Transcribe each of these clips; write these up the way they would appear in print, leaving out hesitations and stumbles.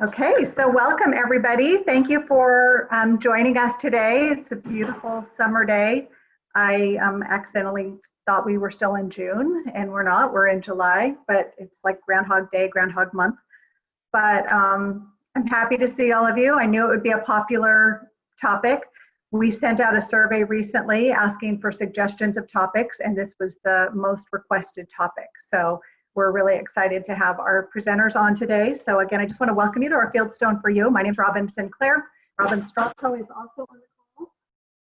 Okay, so welcome everybody. Thank you for joining us today. It's a beautiful summer day. I accidentally thought we were still in June and we're not, we're in July, but it's like Groundhog Day, Groundhog Month. But I'm happy to see all of you. I knew it would be a popular topic. We sent out a survey recently asking for suggestions of topics, and this was the most requested topic. So we're really excited to have our presenters on today. So again, I just want to welcome you to our Fieldstone4U. My name is Robin Sinclair. Robin Straucko is also on the call.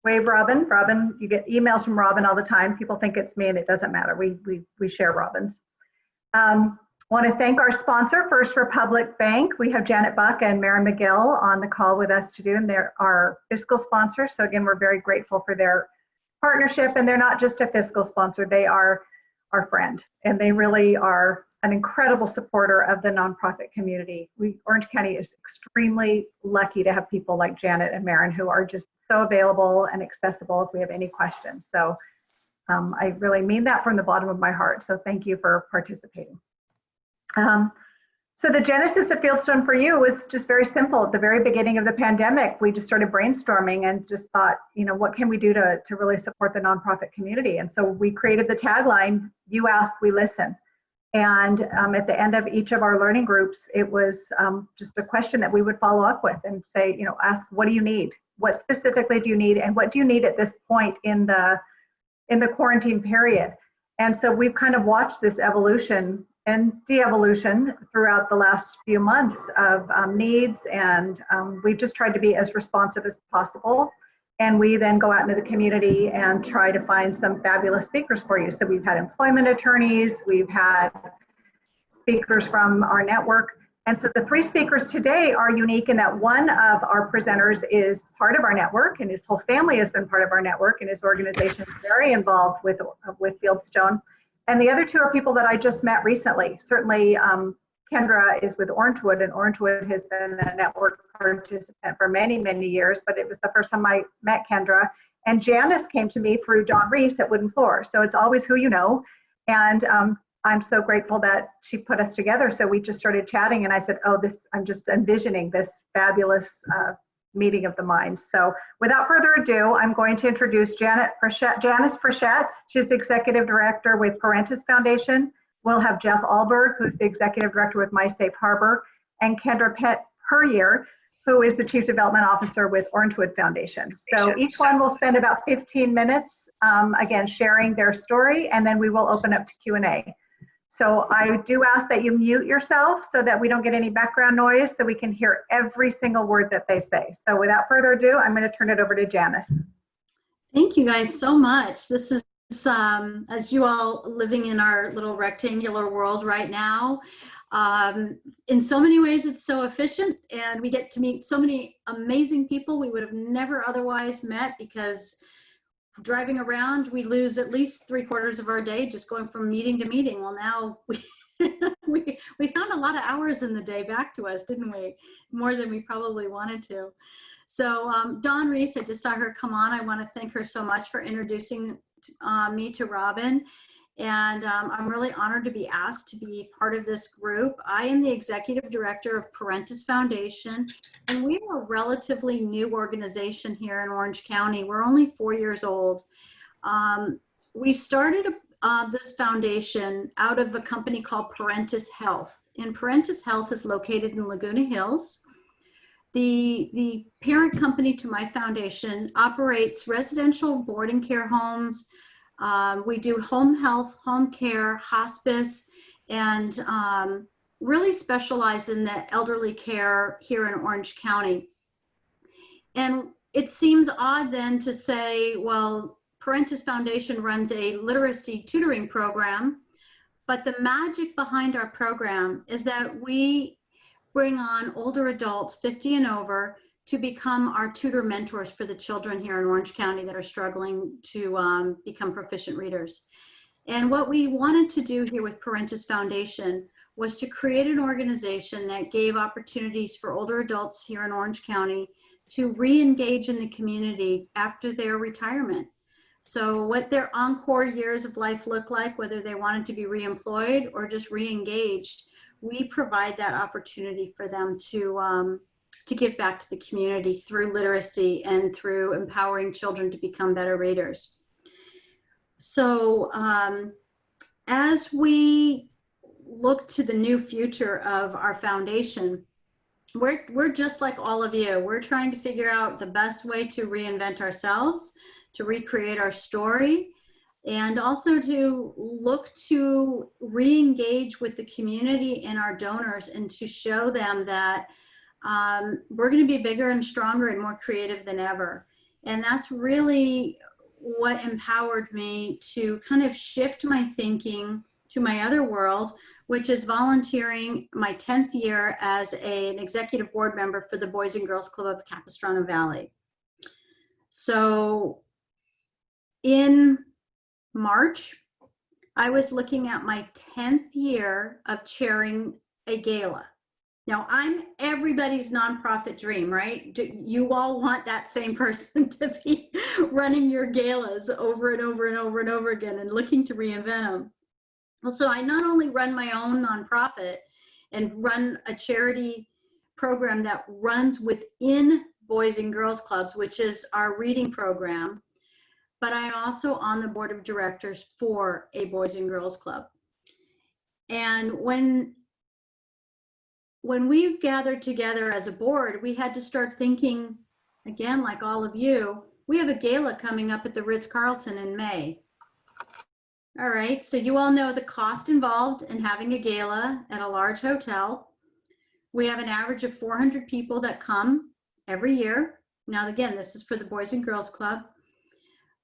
Wave Robin. Robin, you get emails from Robin all the time. People think it's me and it doesn't matter. We share Robins. Want to thank our sponsor, First Republic Bank. We have Janet Buck and Maren McGill on the call with us today, and they're our fiscal sponsor. So again, we're very grateful for their partnership, and they're not just a fiscal sponsor, they are our friend, and they really are an incredible supporter of the nonprofit community. Orange County is extremely lucky to have people like Janet and Maren who are just so available and accessible if we have any questions. So I really mean that from the bottom of my heart. So thank you for participating. So the genesis of Fieldstone4U was just very simple. At the very beginning of the pandemic, we just started brainstorming and just thought, you know, what can we do to really support the nonprofit community? And so we created the tagline, "You ask, we listen." And at the end of each of our learning groups, it was just a question that we would follow up with and say, you know, ask, what do you need? What specifically do you need? And what do you need at this point in the quarantine period? And so we've kind of watched this evolution and de-evolution throughout the last few months of needs, and we've just tried to be as responsive as possible. And we then go out into the community and try to find some fabulous speakers for you. So we've had employment attorneys, we've had speakers from our network. And so the three speakers today are unique in that one of our presenters is part of our network, and his whole family has been part of our network, and his organization is very involved with Fieldstone. And the other two are people that I just met recently. Certainly, Kendra is with Orangewood, and Orangewood has been a network participant for many, many years, but it was the first time I met Kendra. And Janice came to me through Dawn Reese at Wooden Floor. So it's always who you know. And I'm so grateful that she put us together. So we just started chatting, and I said, oh, I'm just envisioning this fabulous meeting of the minds. So without further ado, I'm going to introduce Janice Frechette. She's the Executive Director with Parentis Foundation. We'll have Jeff Alberg, who's the Executive Director with My Safe Harbor, and Kendra Puryear, who is the Chief Development Officer with Orangewood Foundation. So each one will spend about 15 minutes, again, sharing their story, and then we will open up to Q&A. So I do ask that you mute yourself so that we don't get any background noise, so we can hear every single word that they say. So without further ado, I'm going to turn it over to Janice. Thank you guys so much. This is, as you all living in our little rectangular world right now, in so many ways it's so efficient, and we get to meet so many amazing people we would have never otherwise met, because driving around, we lose at least 3/4 of our day just going from meeting to meeting. Well, now we found a lot of hours in the day back to us, didn't we? More than we probably wanted to. So Dawn Reese, I just saw her come on. I want to thank her so much for introducing me to Robin. And I'm really honored to be asked to be part of this group. I am the Executive Director of Parentis Foundation, and we are a relatively new organization here in Orange County. We're only 4 years old. We started this foundation out of a company called Parentis Health, and Parentis Health is located in Laguna Hills. The parent company to my foundation operates residential boarding care homes. We do home health, home care, hospice, and really specialize in the elderly care here in Orange County. And it seems odd then to say, well, Parentis Foundation runs a literacy tutoring program, but the magic behind our program is that we bring on older adults 50 and over to become our tutor mentors for the children here in Orange County that are struggling to become proficient readers. And what we wanted to do here with Parentis Foundation was to create an organization that gave opportunities for older adults here in Orange County to re-engage in the community after their retirement. So what their encore years of life look like, whether they wanted to be re-employed or just re-engaged, we provide that opportunity for them to give back to the community through literacy and through empowering children to become better readers. So as we look to the new future of our foundation, we're just like all of you. We're trying to figure out the best way to reinvent ourselves, to recreate our story, and also to look to re-engage with the community and our donors, and to show them that we're going to be bigger and stronger and more creative than ever. And that's really what empowered me to kind of shift my thinking to my other world, which is volunteering my 10th year as an executive board member for the Boys and Girls Club of Capistrano Valley. So in March, I was looking at my 10th year of chairing a gala. Now, I'm everybody's nonprofit dream, right? You all want that same person to be running your galas over and over and over and over again and looking to reinvent them. Well, so I not only run my own nonprofit and run a charity program that runs within Boys and Girls Clubs, which is our reading program, but I'm also on the board of directors for a Boys and Girls Club. And when we gathered together as a board, we had to start thinking, again, like all of you, we have a gala coming up at the Ritz-Carlton in May. All right, so you all know the cost involved in having a gala at a large hotel. We have an average of 400 people that come every year. Now, again, this is for the Boys and Girls Club.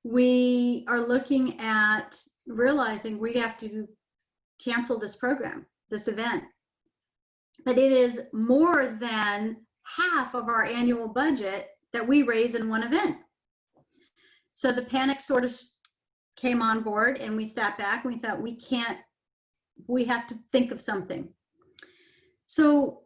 We are looking at realizing we have to cancel this program, this event. But it is more than half of our annual budget that we raise in one event. So the panic sort of came on board, and we sat back and we thought, we have to think of something. So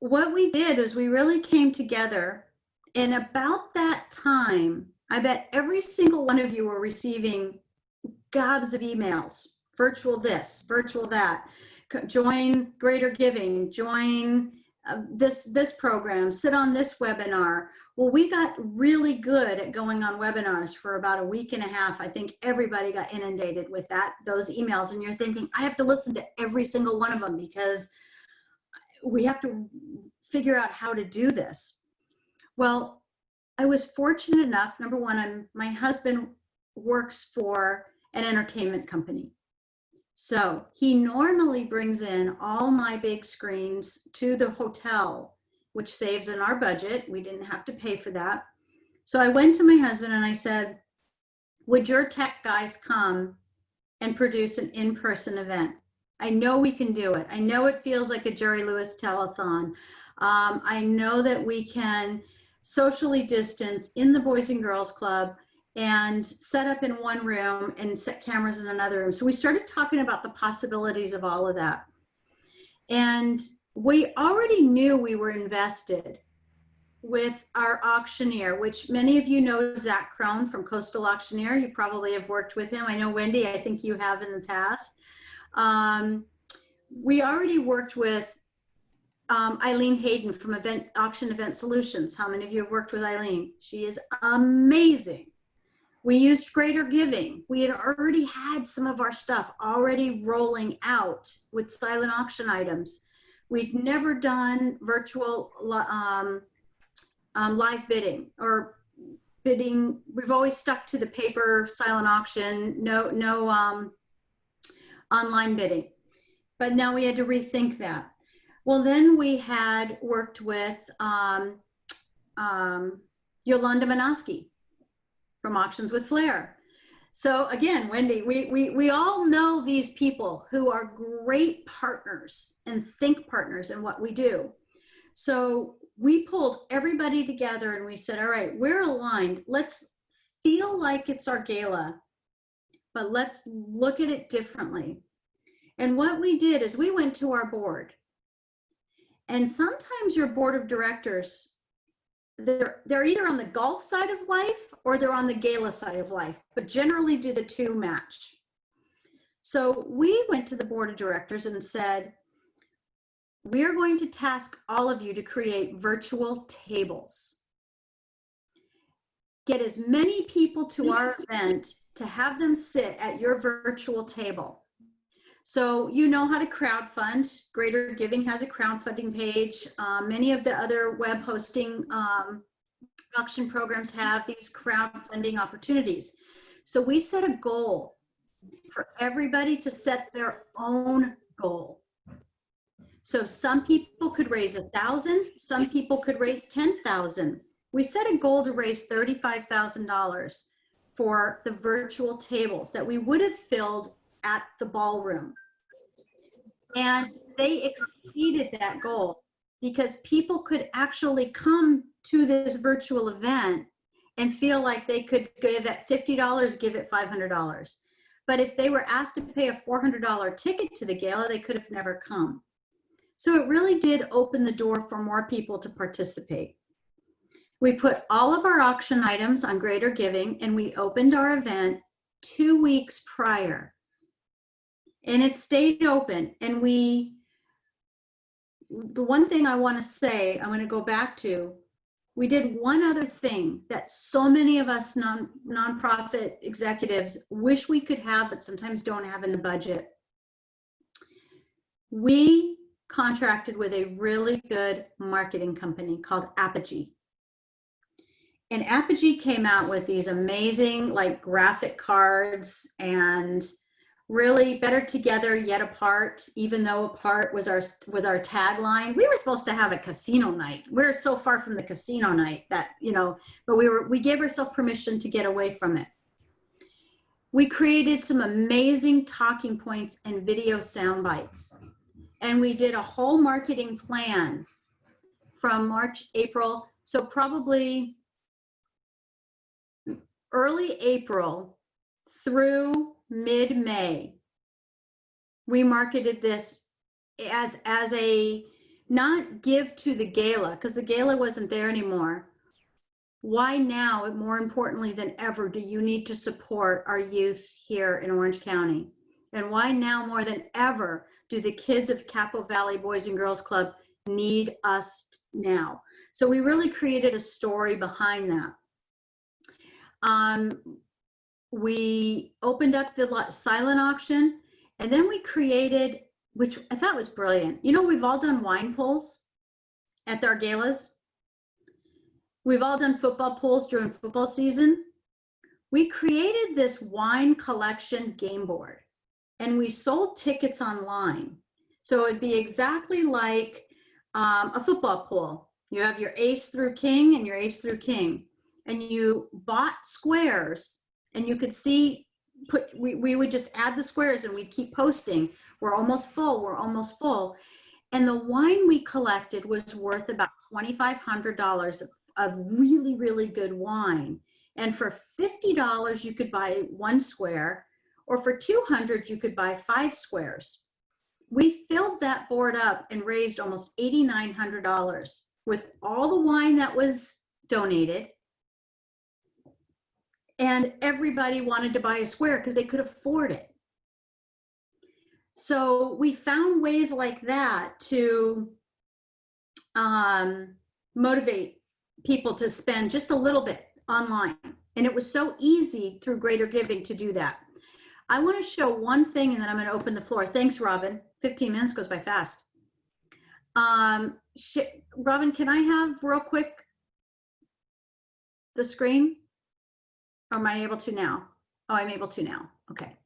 what we did is we really came together, and about that time, I bet every single one of you were receiving gobs of emails, virtual this, virtual that, join Greater Giving, join this program, sit on this webinar. Well, we got really good at going on webinars for about a week and a half. I think everybody got inundated with those emails, and you're thinking, I have to listen to every single one of them because we have to figure out how to do this. Well, I was fortunate enough, number one, my husband works for an entertainment company. So he normally brings in all my big screens to the hotel, which saves in our budget. We didn't have to pay for that. So I went to my husband and I said, would your tech guys come and produce an in-person event? I know we can do it. I know it feels like a Jerry Lewis telethon. I know that we can socially distance in the Boys and Girls Club and set up in one room and set cameras in another room. So we started talking about the possibilities of all of that. And we already knew we were invested with our auctioneer, which many of you know Zach Crone from Coastal Auctioneer. You probably have worked with him. I know Wendy, I think you have in the past. We already worked with Eileen Hayden from Auction Event Solutions. How many of you have worked with Eileen? She is amazing. We used Greater Giving. We had already had some of our stuff already rolling out with silent auction items. We've never done virtual live bidding or bidding. We've always stuck to the paper silent auction, no online bidding. But now we had to rethink that. Well, then we had worked with Yolanda Manoski from Auctions with Flair. So again, Wendy, we all know these people who are great partners and think partners in what we do. So we pulled everybody together and we said, all right, we're aligned. Let's feel like it's our gala, but let's look at it differently. And what we did is we went to our board. And sometimes your board of directors, they're either on the golf side of life or they're on the gala side of life, but generally do the two match. So we went to the board of directors and said, we are going to task all of you to create virtual tables. Get as many people to our event to have them sit at your virtual table. So you know how to crowdfund. Greater Giving has a crowdfunding page. Many of the other web hosting auction programs have these crowdfunding opportunities. So we set a goal for everybody to set their own goal. So some people could raise 1,000, some people could raise 10,000. We set a goal to raise $35,000 for the virtual tables that we would have filled at the ballroom. And they exceeded that goal because people could actually come to this virtual event and feel like they could give at $50, give it $500. But if they were asked to pay a $400 ticket to the gala, they could have never come. So it really did open the door for more people to participate. We put all of our auction items on Greater Giving, and we opened our event 2 weeks prior. And it stayed open. And the one thing I want to say, I'm going to go back to, we did one other thing that so many of us nonprofit executives wish we could have, but sometimes don't have in the budget. We contracted with a really good marketing company called Apogee. And Apogee came out with these amazing like graphic cards and really better together yet apart, even though apart was with our tagline. We were supposed to have a casino night. We're so far from the casino night that, you know, but we gave ourselves permission to get away from it. We created some amazing talking points and video sound bites. And we did a whole marketing plan from March, April. So probably early April through mid-May, we marketed this as a not give to the gala, because the gala wasn't there anymore. Why now, more importantly than ever, do you need to support our youth here in Orange County? And why now more than ever do the kids of Capo Valley Boys and Girls Club need us now? So we really created a story behind that. We opened up the silent auction, and then we created, which I thought was brilliant. You know, we've all done wine pulls at our galas. We've all done football pulls during football season. We created this wine collection game board, and we sold tickets online. So it'd be exactly like a football pool. You have your ace through king and your ace through king, and you bought squares. And you could see, we would just add the squares and we'd keep posting. We're almost full, we're almost full. And the wine we collected was worth about $2,500 of really, really good wine. And for $50, you could buy 1 square, or for $200, you could buy 5 squares. We filled that board up and raised almost $8,900 with all the wine that was donated. And everybody wanted to buy a square because they could afford it. So we found ways like that to motivate people to spend just a little bit online. And it was so easy through Greater Giving to do that. I want to show one thing and then I'm going to open the floor. Thanks, Robin. 15 minutes goes by fast. Robin, can I have real quick the screen? Or am I able to now? Oh, I'm able to now. Okay.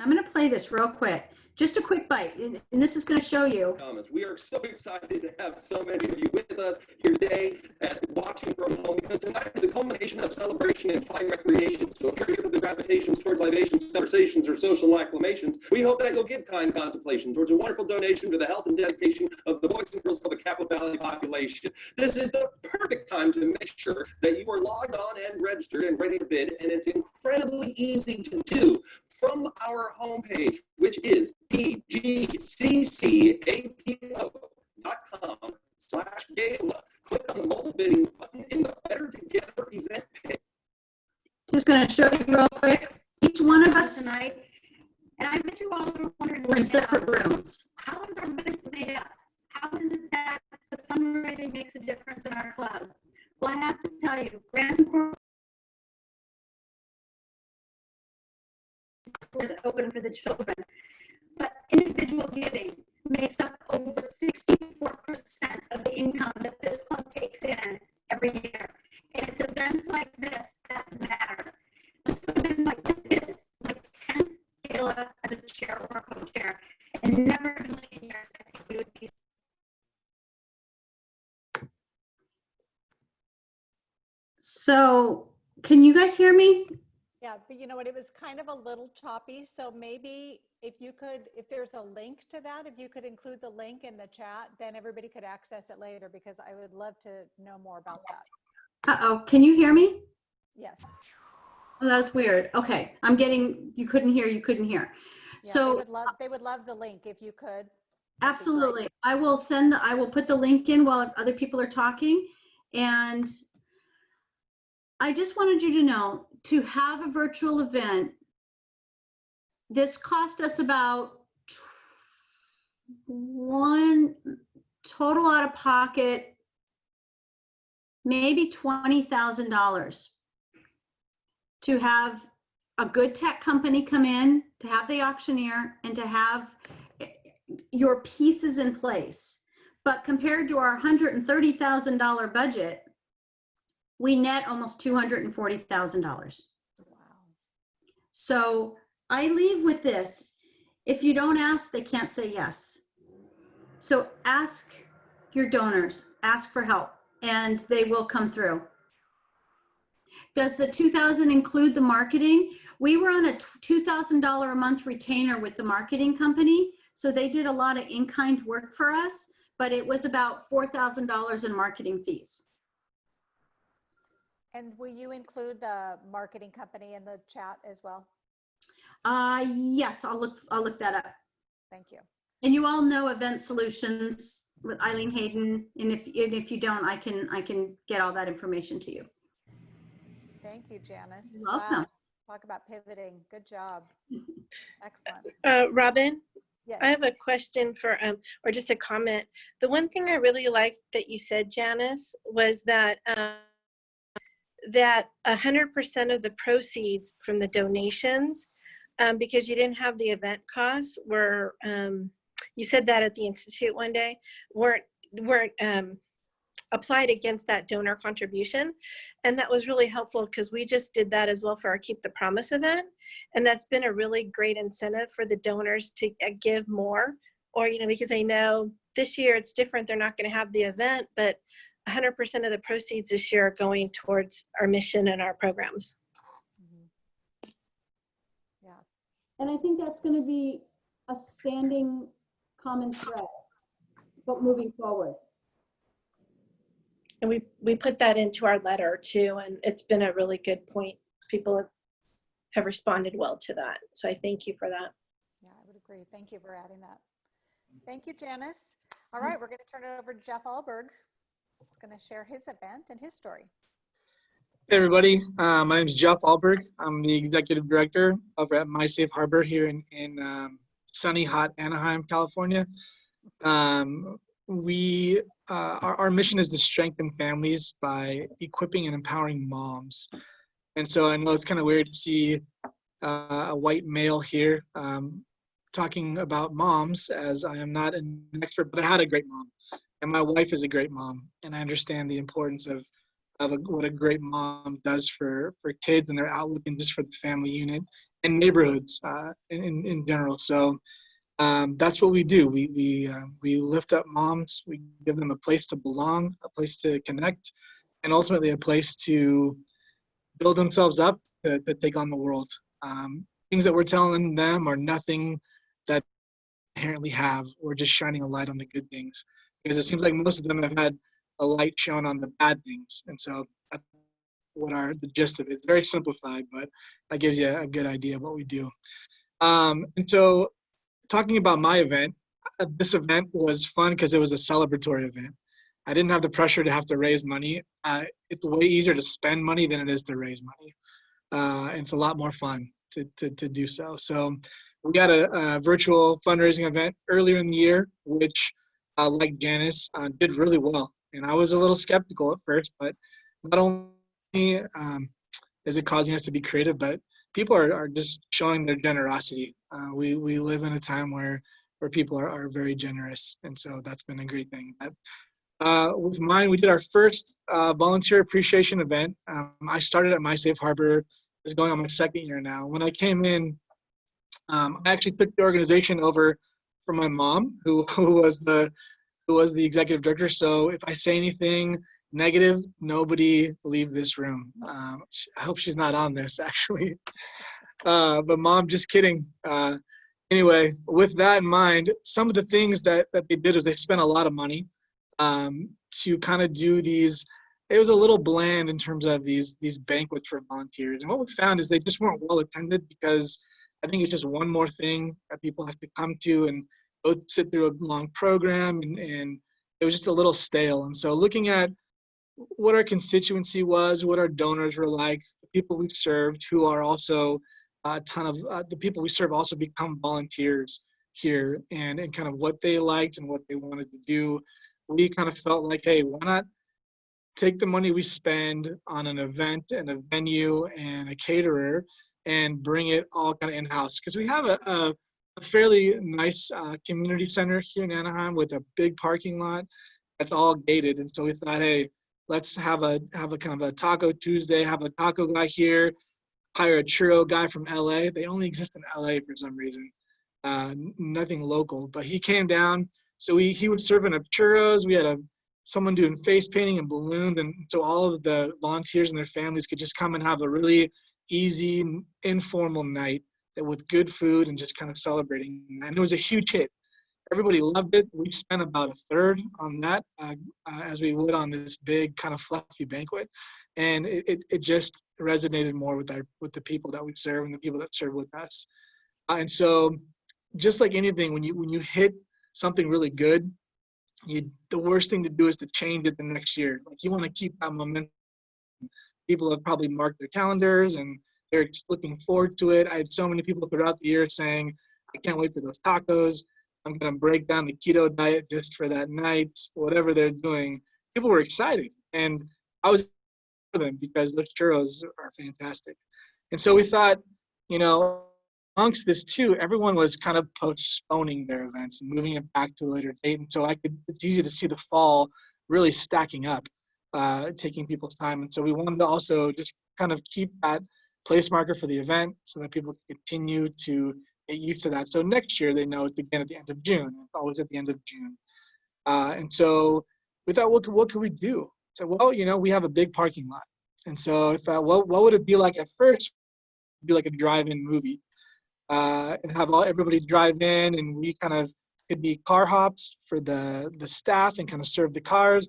I'm going to play this real quick. Just a quick bite, and this is going to show you. We are so excited to have so many of you with us here today at watching from home, because tonight is a culmination of celebration and fine recreation. So if you're here for the gravitations towards libations, conversations, or social acclamations, we hope that you'll give kind contemplation towards a wonderful donation to the health and dedication of the Boys and Girls Club of Capo Valley population. This is the perfect time to make sure that you are logged on and registered and ready to bid, and it's incredibly easy to do from our homepage, which is pgccapo.com/gala. Click on the mobile bidding button in the Better Together event page. Just going to show you real quick. Each one of us tonight, and I bet you all are wondering, we're in separate rooms. makes a difference in our club? Well, I have to tell you, grants and is open for the children, but individual giving makes up over 64% of the income that this club takes in every year. And it's events like this that matter. So events like this is like 10th gala as a chair or a co-chair, and never in a million years I think we would be. So, can you guys hear me? Yeah, but you know what, it was kind of a little choppy, so maybe if you could, if there's a link to that, if you could include the link in the chat, then everybody could access it later, because I would love to know more about that. Uh-oh, can you hear me? Yes. Oh, that's weird. Okay, I'm getting, you couldn't hear. Yeah, So they would love the link if you could. absolutely. I will put the link in while other people are talking. And I just wanted you to know, to have a virtual event, this cost us about one total out of pocket, maybe $20,000 to have a good tech company come in, to have the auctioneer, and to have your pieces in place. But compared to our $130,000 budget, we net almost $240,000. Wow. So I leave with this. If you don't ask, they can't say yes. So ask your donors, ask for help, and they will come through. Does the $2,000 include the marketing? We were on a $2,000 a month retainer with the marketing company. So they did a lot of in-kind work for us, but it was about $4,000 in marketing fees. And will you include the marketing company in the chat as well? Yes, I'll look that up. Thank you. And you all know Event Solutions with Eileen Hayden. And if you don't, I can get all that information to you. Thank you, Janice. You're welcome. Wow. Talk about pivoting. Good job. Excellent. Robin, Yes. I have a question for, or just a comment. The one thing I really liked that you said, Janice, was that that 100% of the proceeds from the donations, because you didn't have the event costs, were, you said that at the Institute one day, weren't applied against that donor contribution. And that was really helpful, because we just did that as well for our Keep the Promise event. And that's been a really great incentive for the donors to give more, or, you know, because they know this year it's different. They're not going to have the event, but 100% of the proceeds this year are going towards our mission and our programs. Mm-hmm. Yeah. And I think that's going to be a standing common thread, but moving forward. And we put that into our letter too, and it's been a really good point. People have responded well to that. So I thank you for that. Yeah, I would agree. Thank you for adding that. Thank you, Janice. All right, we're going to turn it over to Jeff Alberg. He's going to share his event and his story. Hey everybody, my name is Jeff Alberg. I'm the executive director over at My Safe Harbor here in sunny, hot Anaheim, California. Our mission is to strengthen families by equipping and empowering moms. And so I know it's kind of weird to see a white male here talking about moms, as I am not an expert, but I had a great mom. And my wife is a great mom. And I understand the importance of what a great mom does for kids and their outlook, and just for the family unit and neighborhoods in general. So that's what we do. We lift up moms. We give them a place to belong, a place to connect, and ultimately a place to build themselves up to take on the world. Things that we're telling them are nothing that they inherently have. We're just shining a light on the good things, because it seems like most of them have had a light shown on the bad things. And so that's what the gist of it. It's very simplified, but that gives you a good idea of what we do. And so talking about my event, this event was fun because it was a celebratory event. I didn't have the pressure to have to raise money. It's way easier to spend money than it is to raise money. And it's a lot more fun to do so. So we had a virtual fundraising event earlier in the year, which like Janice, did really well. And I was a little skeptical at first, but not only is it causing us to be creative, but people are just showing their generosity. We live in a time where people are very generous, and so that's been a great thing. But, with mine, we did our first volunteer appreciation event. I started at My Safe Harbor. It's going on my second year now. When I came in, I actually took the organization over from my mom, who was the executive director. So if I say anything negative, nobody leave this room. I hope she's not on this, actually. But Mom, just kidding. Anyway, with that in mind, some of the things that they did was they spent a lot of money to kind of do these. It was a little bland in terms of these banquets for volunteers. And what we found is they just weren't well attended, because I think it's just one more thing that people have to come to and go sit through a long program, and it was just a little stale. And so looking at what our constituency was, what our donors were like, the people we served, who are also a ton of the people we serve also become volunteers here, and kind of what they liked and what they wanted to do, we kind of felt like, hey, why not take the money we spend on an event and a venue and a caterer and bring it all kind of in-house? Because we have a fairly nice community center here in Anaheim with a big parking lot that's all gated. And so we thought, hey, let's have a kind of a Taco Tuesday, have a taco guy here, hire a churro guy from LA. They only exist in LA for some reason, nothing local. But he came down, so he was serving up churros. We had someone doing face painting and balloons, and so all of the volunteers and their families could just come and have a really easy, informal night with good food and just kind of celebrating. And it was a huge hit. Everybody loved it. We spent about a third on that, as we would on this big kind of fluffy banquet, and it just resonated more with the people that we serve and the people that serve with us. And so, just like anything, when you hit something really good, the worst thing to do is to change it the next year. Like, you want to keep that momentum. People have probably marked their calendars and they're looking forward to it. I had so many people throughout the year saying, I can't wait for those tacos. I'm going to break down the keto diet just for that night, whatever they're doing. People were excited. And I was for them because those churros are fantastic. And so we thought, amongst this too, everyone was kind of postponing their events and moving it back to a later date. And so it's easy to see the fall really stacking up, taking people's time. And so we wanted to also just kind of keep that place marker for the event so that people can continue to get used to that. So next year, they know it's again at the end of June. It's always at the end of June. And so we thought, what could we do? So, well, we have a big parking lot. And so I thought, what would it be like at first? It'd be like a drive-in movie. And have everybody drive in, and we kind of, it'd be car hops for the staff and kind of serve the cars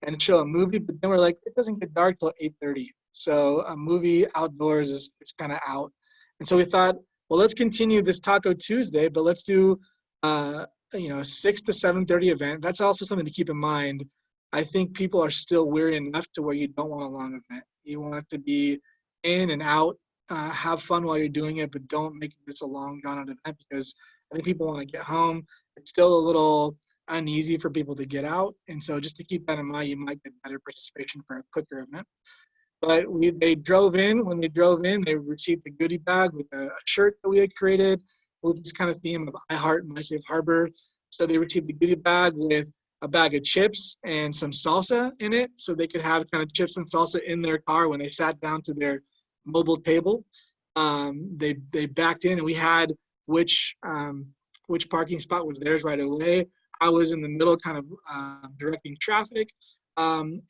and show a movie. But then we're like, it doesn't get dark till 8:30. So a movie outdoors is kind of out. And so we thought, well, let's continue this Taco Tuesday, but let's do a 6 to 7:30 event. That's also something to keep in mind. I think people are still weary enough to where you don't want a long event. You want it to be in and out, have fun while you're doing it, but don't make this a long drawn-out event, because I think people want to get home. It's still a little uneasy for people to get out. And so just to keep that in mind, you might get better participation for a quicker event. But when they drove in, they received a goodie bag with a shirt that we had created with this kind of theme of I Heart My Safe Harbor. So they received a goodie bag with a bag of chips and some salsa in it, so they could have kind of chips and salsa in their car when they sat down to their mobile table. They backed in, and we had which parking spot was theirs right away. I was in the middle, kind of directing traffic. And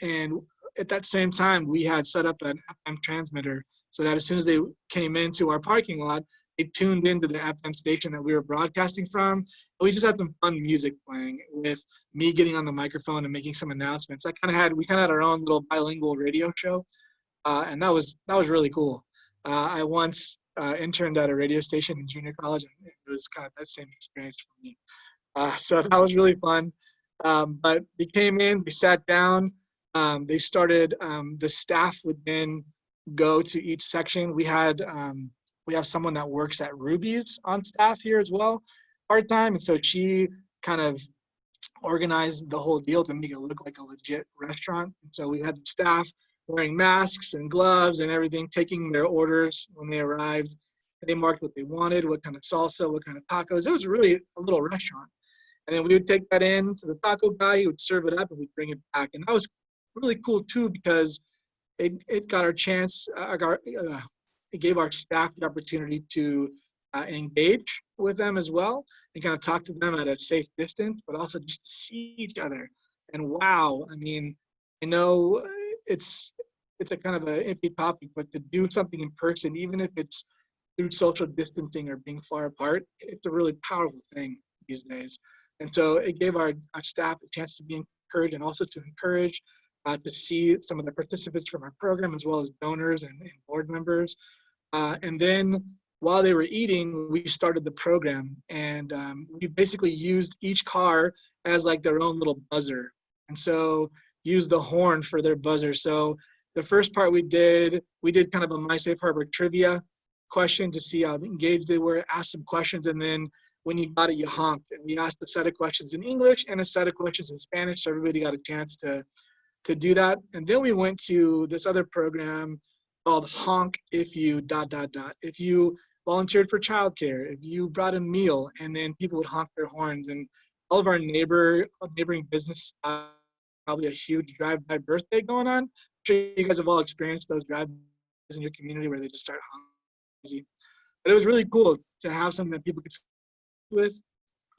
at that same time, we had set up an FM transmitter so that as soon as they came into our parking lot, they tuned into the FM station that we were broadcasting from. We just had some fun music playing with me getting on the microphone and making some announcements. We kind of had our own little bilingual radio show, and that was really cool. I once interned at a radio station in junior college, and it was kind of that same experience for me. So that was really fun. But they came in, they sat down, they started, the staff would then go to each section. We have someone that works at Ruby's on staff here as well, part-time. And so she kind of organized the whole deal to make it look like a legit restaurant. And so we had the staff wearing masks and gloves and everything, taking their orders when they arrived. They marked what they wanted, what kind of salsa, what kind of tacos. It was really a little restaurant. And then we would take that in to the taco guy. He would serve it up and we'd bring it back. And that was really cool too, because it got our chance, it gave our staff the opportunity to engage with them as well and kind of talk to them at a safe distance, but also just to see each other. And wow, I mean, I know it's a kind of an iffy topic, but to do something in person, even if it's through social distancing or being far apart, it's a really powerful thing these days. And so it gave our staff a chance to be encouraged and also to encourage to see some of the participants from our program, as well as donors and board members. And then while they were eating, we started the program, and we basically used each car as like their own little buzzer. And so used the horn for their buzzer. So the first part we did kind of a My Safe Harbor trivia question to see how engaged they were, asked some questions, and then when you got it, you honked. And we asked a set of questions in English and a set of questions in Spanish, so everybody got a chance to do that. And then we went to this other program called Honk If You ... If you volunteered for childcare, if you brought a meal, and then people would honk their horns. And all of our neighboring business, probably a huge drive-by birthday going on. I'm sure you guys have all experienced those drive-bys in your community where they just start honking. But it was really cool to have something that people could with.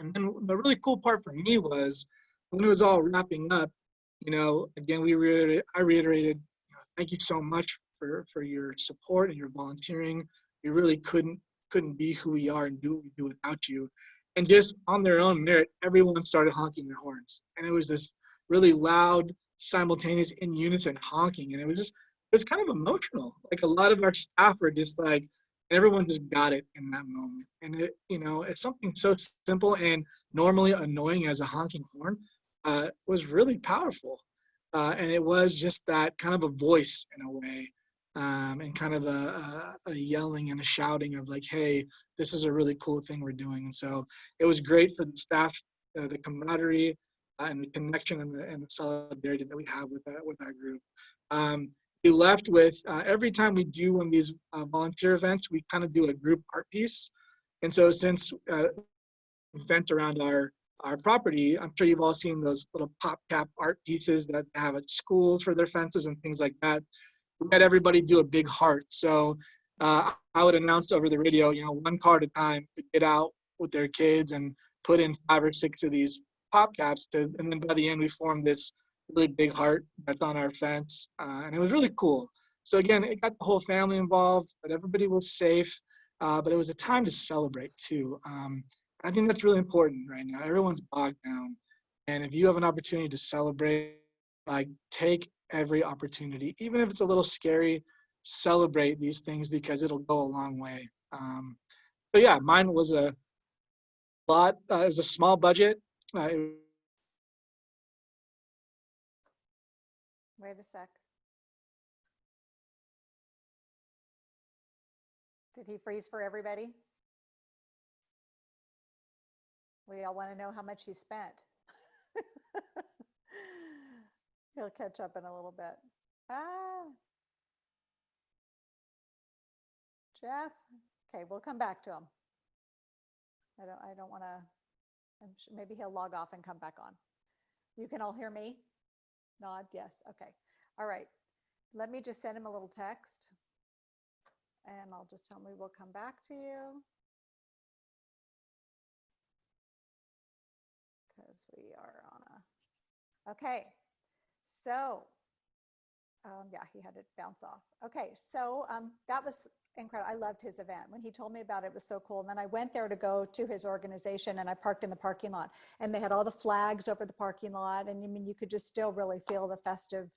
And then the really cool part for me was when it was all wrapping up, again, I reiterated, thank you so much for your support and your volunteering. We really couldn't be who we are and do what we do without you. And just on their own merit, everyone started honking their horns. And it was this really loud, simultaneous, in unison honking. And it was kind of emotional. Like a lot of our staff were just like, everyone just got it in that moment. And it's something so simple and normally annoying as a honking horn, was really powerful. And it was just that kind of a voice in a way, and kind of a yelling and a shouting of like, hey, this is a really cool thing we're doing. And so it was great for the staff, the camaraderie, and the connection and the solidarity that we have with our group. We left with, every time we do one of these volunteer events, we kind of do a group art piece. And so since event around our property, I'm sure you've all seen those little pop cap art pieces that have at schools for their fences and things like that. We had everybody do a big heart. So I would announce over the radio, one car at a time to get out with their kids and put in 5 or 6 of these pop caps and then by the end we formed this really big heart that's on our fence, and it was really cool. So again, it got the whole family involved, but everybody was safe, but it was a time to celebrate too. I think that's really important right now. Everyone's bogged down, and if you have an opportunity to celebrate, like, take every opportunity, even if it's a little scary. Celebrate these things because it'll go a long way. So yeah, mine was a lot. It was a small budget. Wait a sec. Did he freeze for everybody? We all want to know how much he spent. He'll catch up in a little bit. Jeff? Okay, we'll come back to him. I don't want to, maybe he'll log off and come back on. You can all hear me? Nod, yes, okay. All right, let me just send him a little text and I'll just tell him we will come back to you. Because we are on a, okay. So, yeah, he had to bounce off. Okay, so that was incredible. I loved his event. When he told me about it, it was so cool. And then I went there to go to his organization and I parked in the parking lot and they had all the flags over the parking lot. And I mean, you could just still really feel the festive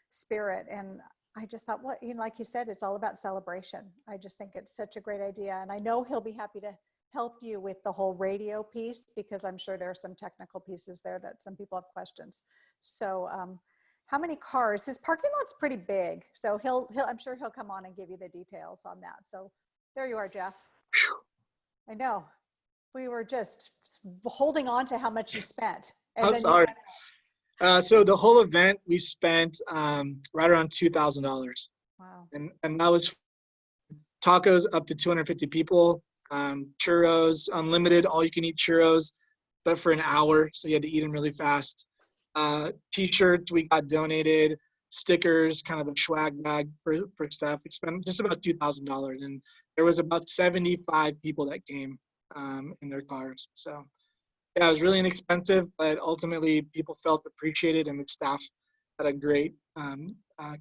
spirit. And I just thought, what, like you said, it's all about celebration. I just think it's such a great idea. And I know he'll be happy to help you with the whole radio piece because I'm sure there are some technical pieces there that some people have questions. So, how many cars? His parking lot's pretty big, so I'm sure he'll come on and give you the details on that. So there you are, Jeff. I know we were just holding on to how much you spent. And I'm then sorry. So the whole event, we spent right around $2,000. wow. And that was tacos up to 250 people, churros, unlimited, all you can eat churros, but for an hour. So you had to eat them really fast. T-shirts we got donated, stickers, kind of a swag bag for stuff. We spent just about $2,000, and there was about 75 people that came in their cars. So yeah, it was really inexpensive, but ultimately people felt appreciated, and the staff had a great kind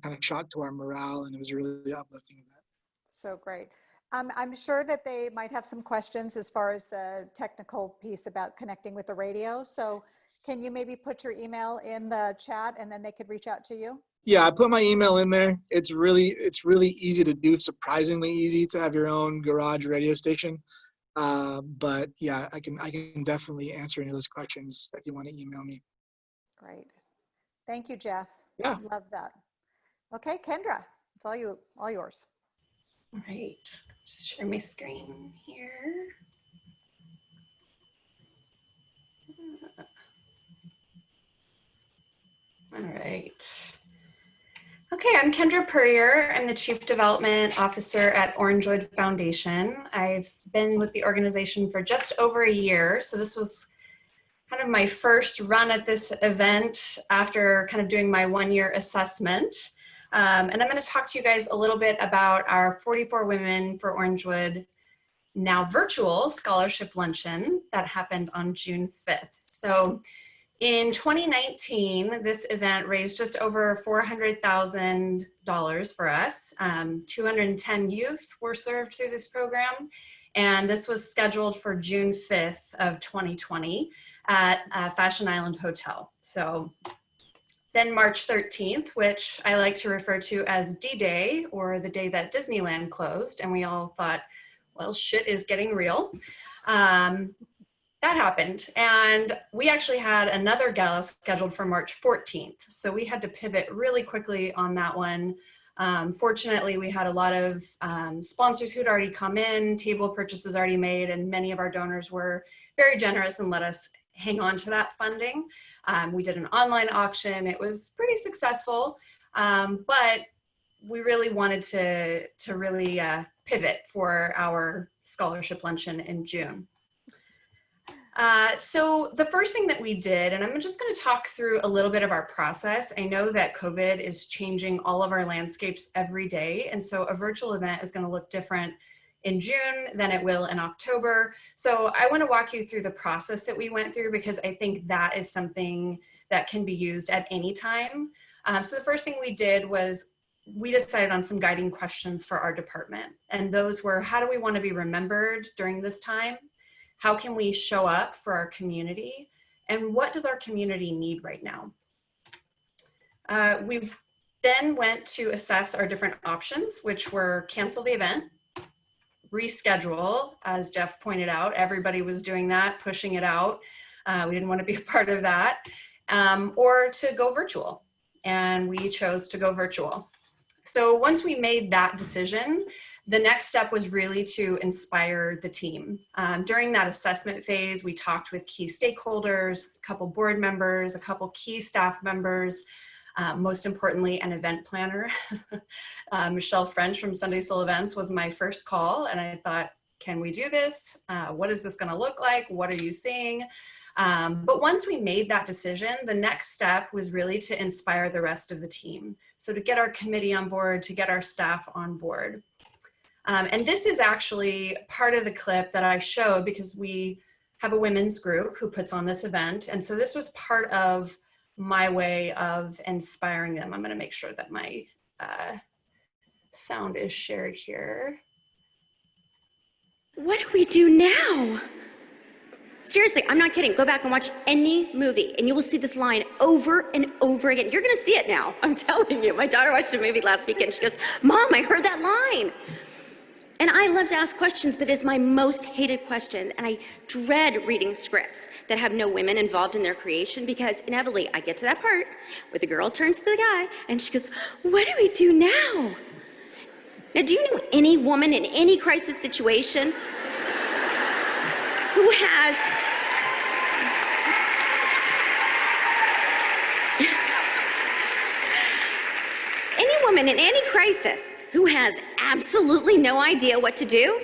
of shot to our morale, and it was a really uplifting event. So great. I'm sure that they might have some questions as far as the technical piece about connecting with the radio. So can you maybe put your email in the chat and then they could reach out to you? Yeah, I put my email in there. It's really easy to do, surprisingly easy to have your own garage radio station. But yeah, I can definitely answer any of those questions if you want to email me. Great. Thank you, Jeff. Yeah. Love that. Okay, Kendra, it's all yours. All right, just share my screen here. All right. Okay, I'm Kendra Purrier. I'm the Chief Development Officer at Orangewood Foundation. I've been with the organization for just over a year, so this was kind of my first run at this event after kind of doing my one-year assessment. And I'm going to talk to you guys a little bit about our 44 Women for Orangewood, now virtual scholarship luncheon that happened on June 5th. So in 2019, this event raised just over $400,000 for us. 210 youth were served through this program, and this was scheduled for June 5th of 2020 at Fashion Island Hotel. So then March 13th, which I like to refer to as D-Day, or the day that Disneyland closed, and we all thought, well, shit is getting real. That happened, and we actually had another gala scheduled for March 14th, so we had to pivot really quickly on that one. Fortunately, we had a lot of sponsors who'd already come in, table purchases already made, and many of our donors were very generous and let us hang on to that funding. We did an online auction. It was pretty successful, but we really wanted to really pivot for our scholarship luncheon in June. So the first thing that we did, and I'm just going to talk through a little bit of our process. I know that COVID is changing all of our landscapes every day, and so a virtual event is going to look different in June than it will in October. So I want to walk you through the process that we went through, because I think that is something that can be used at any time. So the first thing we did was we decided on some guiding questions for our department. And those were, how do we want to be remembered during this time? How can we show up for our community? And what does our community need right now? We then went to assess our different options, which were cancel the event, reschedule, as Jeff pointed out. Everybody was doing that, pushing it out. We didn't want to be a part of that, or to go virtual. And we chose to go virtual. So once we made that decision, the next step was really to inspire the team. During that assessment phase, we talked with key stakeholders, a couple board members, a couple key staff members, most importantly, an event planner. Michelle French from Sunday Soul Events was my first call, and I thought, can we do this? What is this going to look like? What are you seeing? But once we made that decision, the next step was really to inspire the rest of the team. So to get our committee on board, to get our staff on board. And this is actually part of the clip that I showed, because we have a women's group who puts on this event. And so this was part of my way of inspiring them. I'm going to make sure that my sound is shared here. What do we do now? Seriously, I'm not kidding. Go back and watch any movie and you will see this line over and over again. You're gonna see it now, I'm telling you. My daughter watched a movie last weekend. She goes, Mom, I heard that line. And I love to ask questions, but it's my most hated question. And I dread reading scripts that have no women involved in their creation, because inevitably I get to that part where the girl turns to the guy and she goes, what do we do now? Now, do you know any woman in any crisis situation who has woman in any crisis who has absolutely no idea what to do?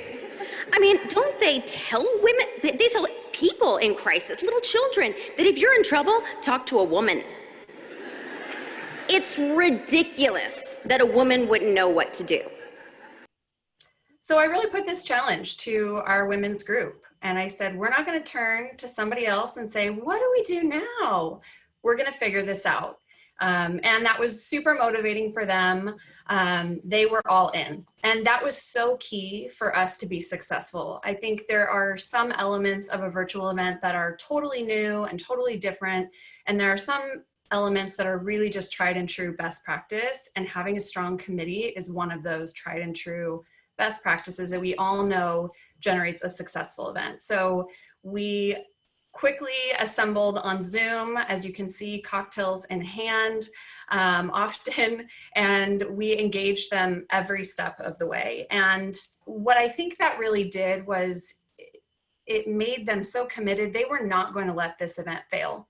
I mean, don't they tell women, they tell people in crisis, little children, that if you're in trouble, talk to a woman. It's ridiculous that a woman wouldn't know what to do. So I really put this challenge to our women's group. And I said, we're not going to turn to somebody else and say, what do we do now? We're going to figure this out. And that was super motivating for them. They were all in. And that was so key for us to be successful. I think there are some elements of a virtual event that are totally new and totally different. And there are some elements that are really just tried and true best practice. And having a strong committee is one of those tried and true best practices that we all know generates a successful event. So we quickly assembled on Zoom, as you can see, cocktails in hand often, and we engaged them every step of the way. And what I think that really did was it made them so committed, they were not going to let this event fail.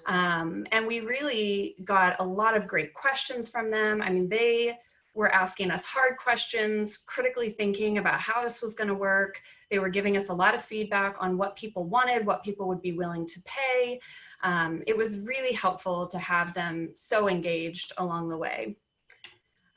And we really got a lot of great questions from them. I mean, they were asking us hard questions, critically thinking about how this was going to work. They were giving us a lot of feedback on what people wanted, what people would be willing to pay. It was really helpful to have them so engaged along the way.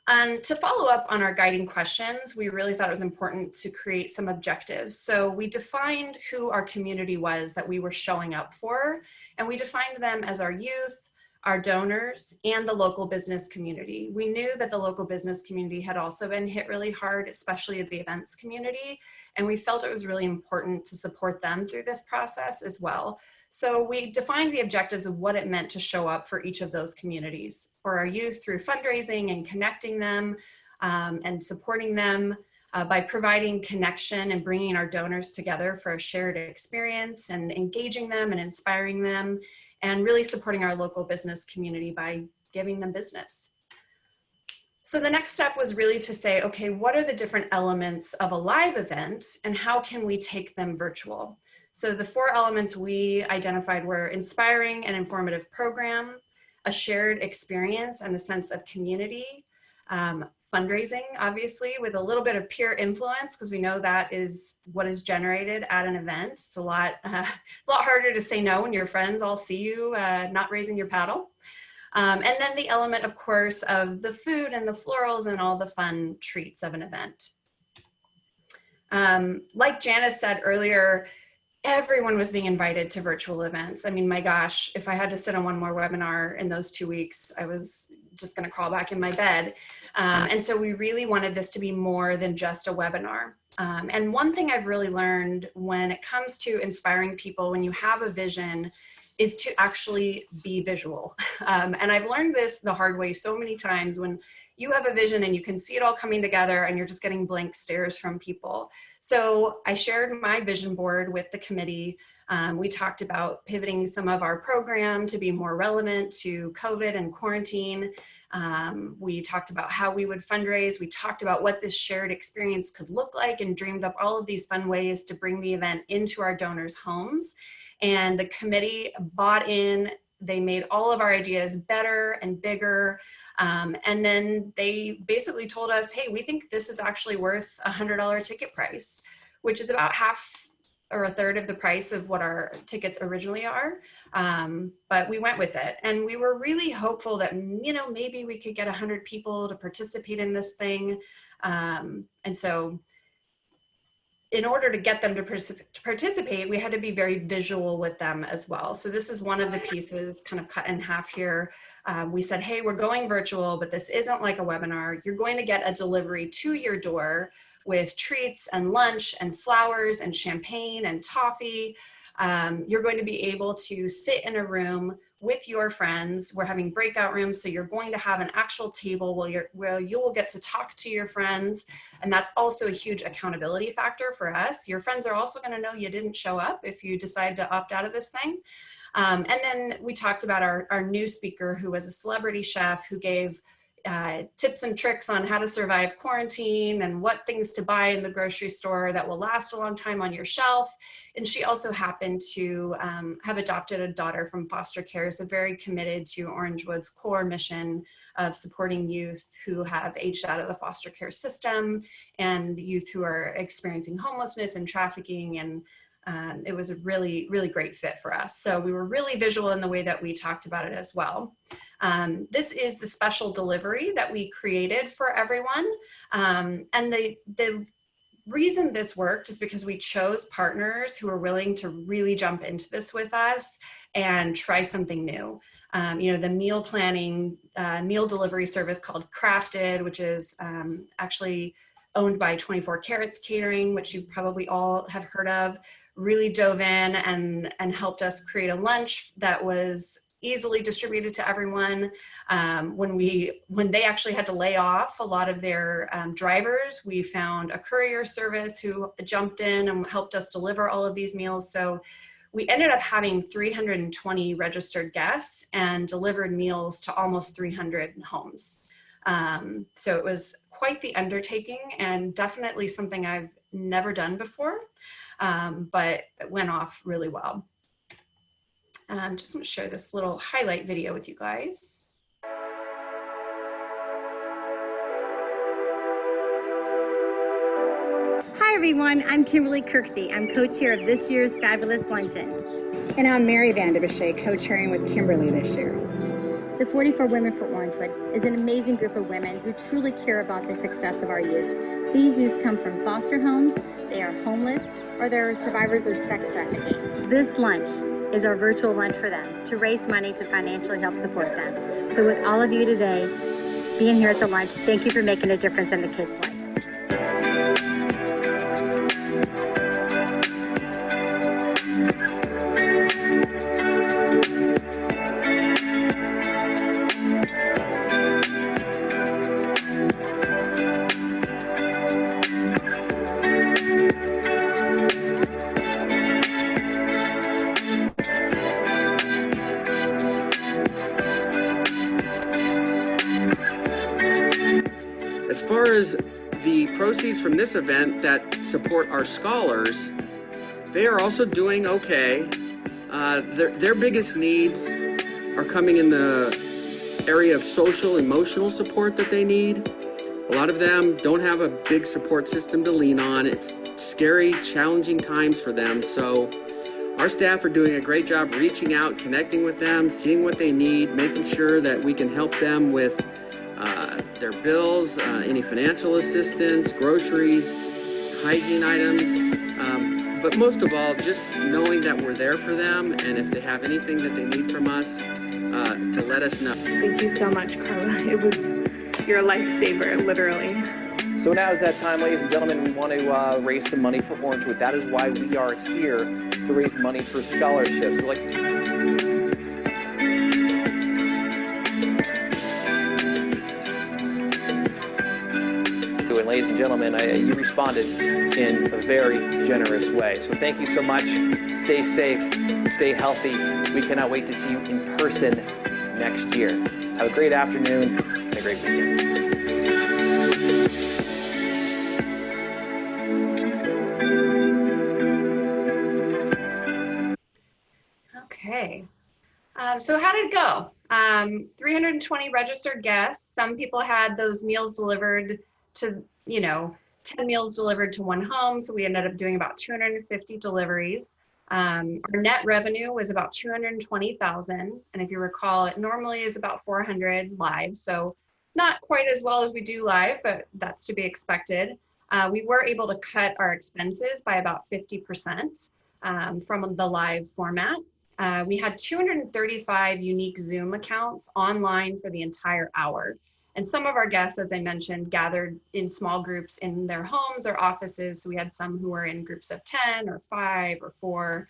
And to follow up on our guiding questions, we really thought it was important to create some objectives. So we defined who our community was that we were showing up for, and we defined them as our youth, our donors, and the local business community. We knew that the local business community had also been hit really hard, especially the events community, and we felt it was really important to support them through this process as well. So we defined the objectives of what it meant to show up for each of those communities. For our youth, through fundraising and connecting them and supporting them by providing connection and bringing our donors together for a shared experience and engaging them and inspiring them, and really supporting our local business community by giving them business. So the next step was really to say, okay, what are the different elements of a live event and how can we take them virtual? So the 4 elements we identified were inspiring and informative program, a shared experience and a sense of community, fundraising, obviously, with a little bit of peer influence, because we know that is what is generated at an event. It's a lot harder to say no when your friends all see you not raising your paddle. And then the element, of course, of the food and the florals and all the fun treats of an event. Like Janice said earlier, everyone was being invited to virtual events. I mean, my gosh, if I had to sit on one more webinar in those 2 weeks, I was just going to crawl back in my bed. And so we really wanted this to be more than just a webinar. And one thing I've really learned when it comes to inspiring people, when you have a vision, is to actually be visual. And I've learned this the hard way so many times when you have a vision and you can see it all coming together and you're just getting blank stares from people. So I shared my vision board with the committee. We talked about pivoting some of our program to be more relevant to COVID and quarantine. We talked about how we would fundraise. We talked about what this shared experience could look like and dreamed up all of these fun ways to bring the event into our donors' homes. And the committee bought in. They made all of our ideas better and bigger. And then they basically told us, hey, we think this is actually worth a $100 ticket price, which is about half or a third of the price of what our tickets originally are. But we went with it. And we were really hopeful that, you know, maybe we could get 100 people to participate in this thing. And so in order to get them to participate, we had to be very visual with them as well. So this is one of the pieces kind of cut in half here. We said, hey, we're going virtual, but this isn't like a webinar. You're going to get a delivery to your door with treats and lunch and flowers and champagne and toffee. You're going to be able to sit in a room with your friends. We're having breakout rooms, so you're going to have an actual table where you will get to talk to your friends, and that's also a huge accountability factor for us. Your friends are also going to know you didn't show up if you decide to opt out of this thing. And then we talked about our new speaker, who was a celebrity chef who gave tips and tricks on how to survive quarantine and what things to buy in the grocery store that will last a long time on your shelf. And she also happened to have adopted a daughter from foster care, so very committed to Orangewood's core mission of supporting youth who have aged out of the foster care system and youth who are experiencing homelessness and trafficking. And it was a really, really great fit for us. So we were really visual in the way that we talked about it as well. This is the special delivery that we created for everyone. And the reason this worked is because we chose partners who are willing to really jump into this with us and try something new. You know, the meal planning, meal delivery service called Crafted, which is actually owned by 24 Carats Catering, which you probably all have heard of, really dove in and helped us create a lunch that was easily distributed to everyone. When they actually had to lay off a lot of their drivers, we found a courier service who jumped in and helped us deliver all of these meals. So we ended up having 320 registered guests and delivered meals to almost 300 homes. So it was quite the undertaking and definitely something I've never done before, but it went off really well. Just want to share this little highlight video with you guys. Hi everyone, I'm Kimberly Kirksey. I'm co-chair of this year's Fabulous Luncheon. And I'm Mary Vanderbeshe, co-chairing with Kimberly this year. The 44 Women for Orangewood is an amazing group of women who truly care about the success of our youth. These youths come from foster homes, they are homeless, or they're survivors of sex trafficking. This lunch is our virtual lunch for them to raise money to financially help support them. So with all of you today being here at the lunch, thank you for making a difference in the kids' life. As far as the proceeds from this event that support our scholars, they are also doing okay. Their biggest needs are coming in the area of social, emotional support that they need. A lot of them don't have a big support system to lean on. It's scary, challenging times for them. So our staff are doing a great job reaching out, connecting with them, seeing what they need, making sure that we can help them with their bills, any financial assistance, groceries, hygiene items, but most of all, just knowing that we're there for them, and if they have anything that they need from us, to let us know. Thank you so much, Carla. It was your lifesaver, literally. So now is that time, ladies and gentlemen. We want to raise some money for Orangewood. That is why we are here, to raise money for scholarships. And ladies and gentlemen, you responded in a very generous way. So thank you so much. Stay safe, stay healthy. We cannot wait to see you in person next year. Have a great afternoon and a great weekend. Okay, so how did it go? 320 registered guests. Some people had those meals delivered to, 10 meals delivered to one home. So we ended up doing about 250 deliveries. Our net revenue was about 220,000. And if you recall, it normally is about 400 live. So not quite as well as we do live, but that's to be expected. We were able to cut our expenses by about 50% from the live format. We had 235 unique Zoom accounts online for the entire hour. And some of our guests, as I mentioned, gathered in small groups in their homes or offices. So we had some who were in groups of 10 or 5 or 4.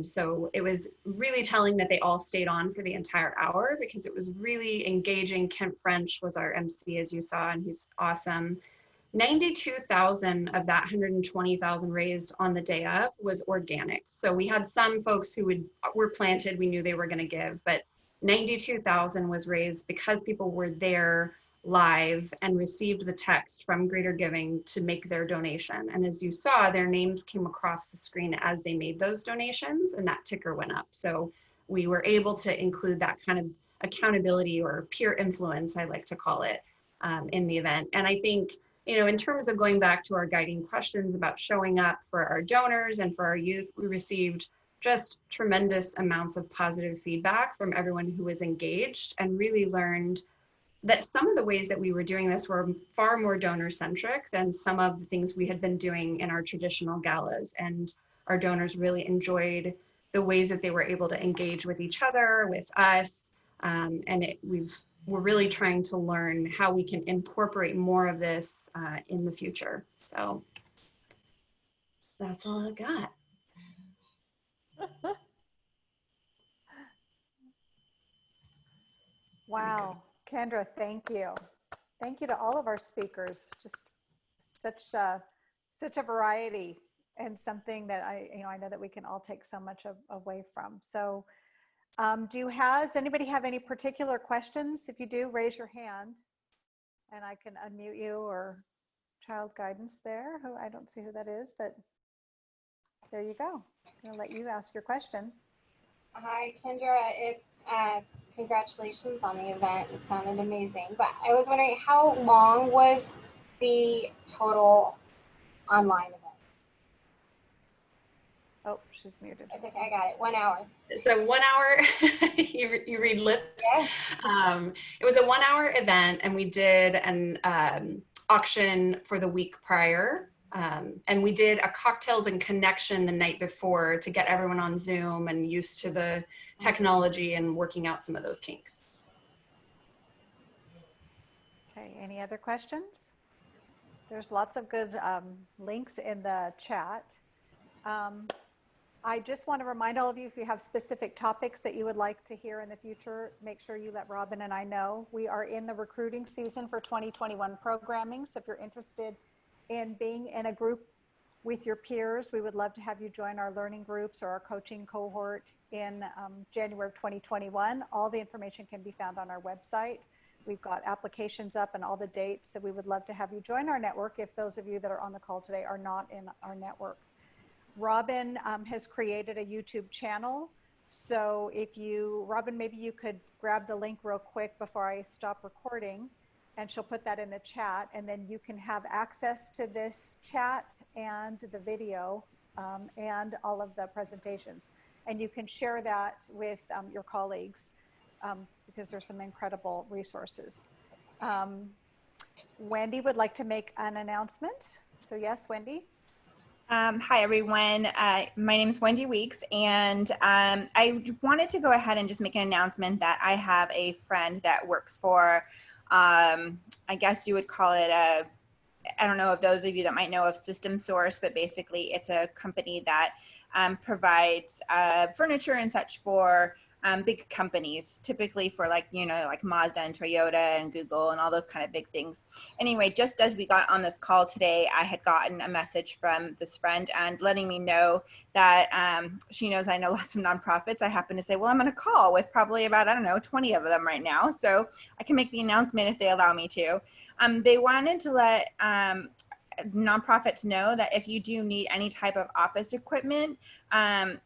So it was really telling that they all stayed on for the entire hour because it was really engaging. Kent French was our MC, as you saw, and he's awesome. 92,000 of that 120,000 raised on the day of was organic. So we had some folks who were planted, we knew they were going to give, but 92,000 was raised because people were there live and received the text from Greater Giving to make their donation. And as you saw, their names came across the screen as they made those donations, and that ticker went up. So we were able to include that kind of accountability or peer influence, I like to call it, in the event. And I think, you know, in terms of going back to our guiding questions about showing up for our donors and for our youth, we received just tremendous amounts of positive feedback from everyone who was engaged, and really learned that some of the ways that we were doing this were far more donor centric than some of the things we had been doing in our traditional galas. And our donors really enjoyed the ways that they were able to engage with each other, with us. We're really trying to learn how we can incorporate more of this in the future. So that's all I got. Wow, Kendra, thank you. Thank you to all of our speakers. Just such a variety, and something that I know that we can all take so much away from. So does anybody have any particular questions? If you do, raise your hand and I can unmute you, or child guidance there, who I don't see who that is, but there you go. I'm gonna let you ask your question. Hi, Kendra. Congratulations on the event. It sounded amazing. But I was wondering, how long was the total online event? Oh, she's muted. It's okay, I got it. 1 hour. So 1 hour, you read lips. Yeah. It was a 1 hour event, and we did an auction for the week prior. And we did a cocktails and connection the night before to get everyone on Zoom and used to the technology and working out some of those kinks. Okay, any other questions? There's lots of good links in the chat. I just want to remind all of you, if you have specific topics that you would like to hear in the future, make sure you let Robin and I know. We are in the recruiting season for 2021 programming. So if you're interested in being in a group with your peers, we would love to have you join our learning groups or our coaching cohort in January of 2021. All the information can be found on our website. We've got applications up and all the dates. So we would love to have you join our network if those of you that are on the call today are not in our network. Robin has created a YouTube channel. So Robin, maybe you could grab the link real quick before I stop recording, and she'll put that in the chat, and then you can have access to this chat and the video and all of the presentations. And you can share that with your colleagues because there's some incredible resources. Wendy would like to make an announcement. So yes, Wendy. Hi, everyone. My name is Wendy Weeks, and I wanted to go ahead and just make an announcement that I have a friend that works for, I guess you would call it I don't know if those of you that might know of System Source, but basically it's a company that provides furniture and such for big companies, typically for like Mazda and Toyota and Google and all those kind of big things. Anyway, just as we got on this call today, I had gotten a message from this friend and letting me know that she knows I know lots of nonprofits. I happen to say, well, I'm on a call with probably about, 20 of them right now. So I can make the announcement if they allow me to. They wanted to let nonprofits know that if you do need any type of office equipment,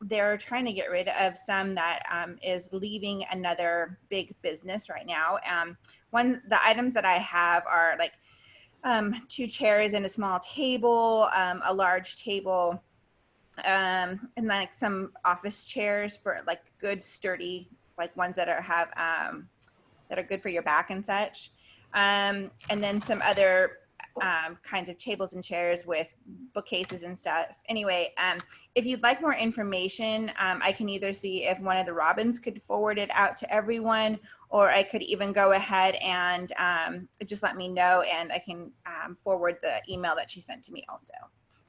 they're trying to get rid of some that is leaving another big business right now. The items that I have are like 2 chairs and a small table, a large table, and like some office chairs for like good sturdy, like ones that are good for your back and such. And then some other kinds of tables and chairs with bookcases and stuff. Anyway, if you'd like more information, I can either see if one of the Robins could forward it out to everyone, or I could even go ahead and just let me know, and I can forward the email that she sent to me also.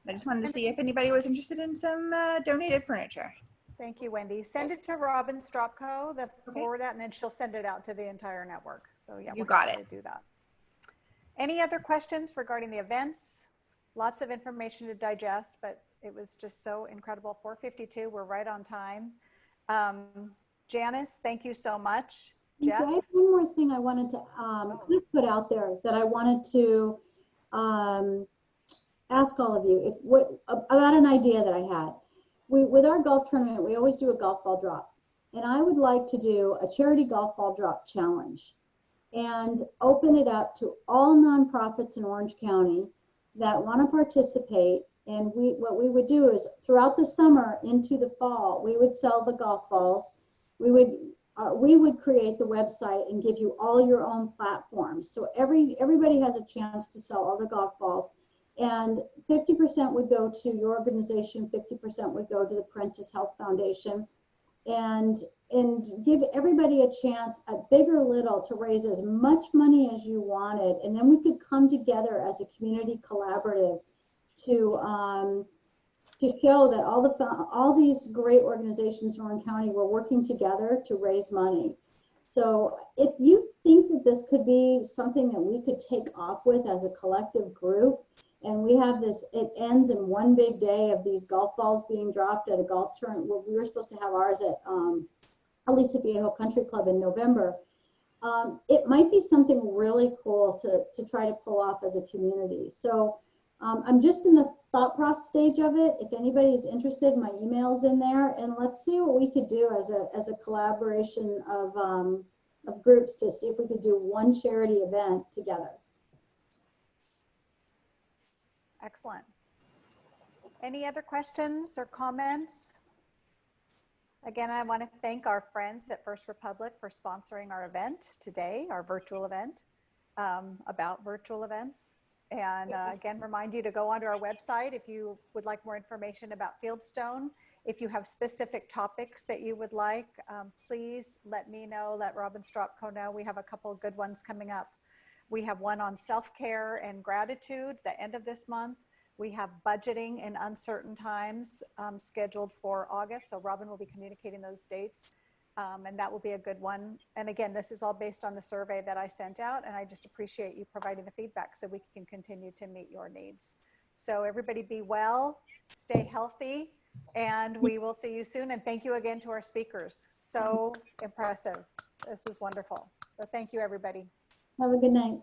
I just wanted to see if anybody was interested in some donated furniture. Thank you, Wendy. Send it to Robin Stropko, forward that, and then she'll send it out to the entire network. So yeah, you got it. Do that. Any other questions regarding the events? Lots of information to digest, but it was just so incredible. 4:52, we're right on time. Janice, thank you so much. Jeff? I have one more thing I wanted to kind of put out there that I wanted to ask all of you about an idea that I had. With our golf tournament, we always do a golf ball drop. And I would like to do a charity golf ball drop challenge and open it up to all nonprofits in Orange County that want to participate. And what we would do is throughout the summer into the fall, we would sell the golf balls. We would create the website and give you all your own platforms. So everybody has a chance to sell all the golf balls. And 50% would go to your organization, 50% would go to the Prentice Health Foundation, and give everybody a chance, at big or little, to raise as much money as you wanted. And then we could come together as a community collaborative to show that all these great organizations in Orange County were working together to raise money. So if you think that this could be something that we could take off with as a collective group, and we have this, it ends in one big day of these golf balls being dropped at a golf tournament. Well, we were supposed to have ours at Aliso Viejo Country Club in November. It might be something really cool to try to pull off as a community. So I'm just in the thought process stage of it. If anybody is interested, my email's in there, and let's see what we could do as a collaboration of groups to see if we could do one charity event together. Excellent. Any other questions or comments? Again, I want to thank our friends at First Republic for sponsoring our event today, our virtual event about virtual events. And again, remind you to go onto our website if you would like more information about Fieldstone. If you have specific topics that you would like, please let me know, let Robin Stropko know. We have a couple of good ones coming up. We have one on self-care and gratitude the end of this month. We have budgeting in uncertain times scheduled for August. So Robin will be communicating those dates, and that will be a good one. And again, this is all based on the survey that I sent out, and I just appreciate you providing the feedback so we can continue to meet your needs. So everybody be well, stay healthy, and we will see you soon. And thank you again to our speakers. So impressive. This is wonderful. So thank you, everybody. Have a good night.